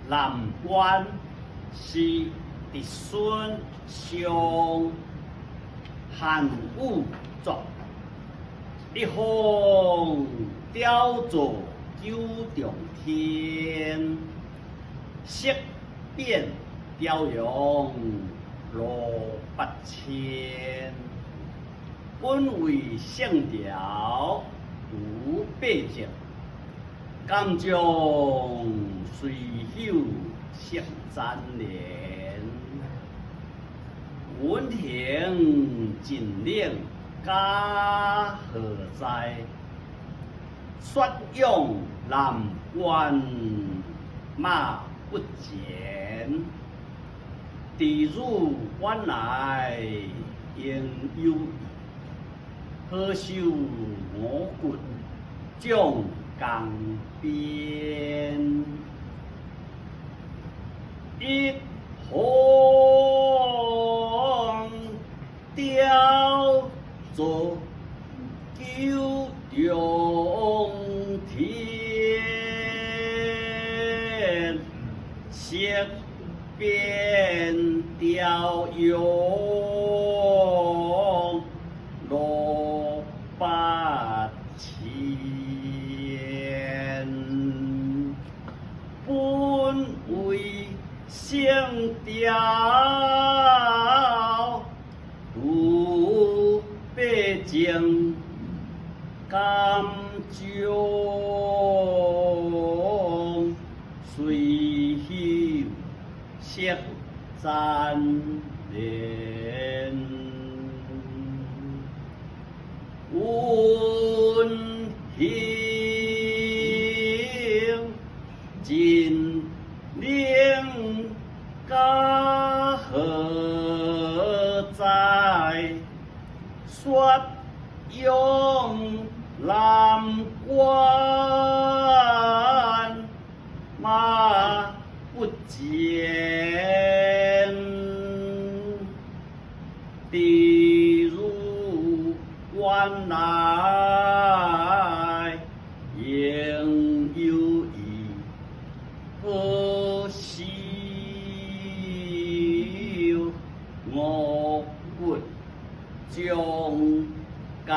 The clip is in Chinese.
南关是直孙上汉武作，一方雕作九重天，色变雕容罗八千。本为圣条无八节，敢将随手色沾连。文庭尽领家何在？雪拥南关马不减，地入关来应有意。何受我骨将江边？一行雕作九重天，色变雕容罗八千。本为圣条无八情，敢将随手色沾连。温馨尽领家何在？雪拥南关马不减，地入关来应有意。何受我骨将家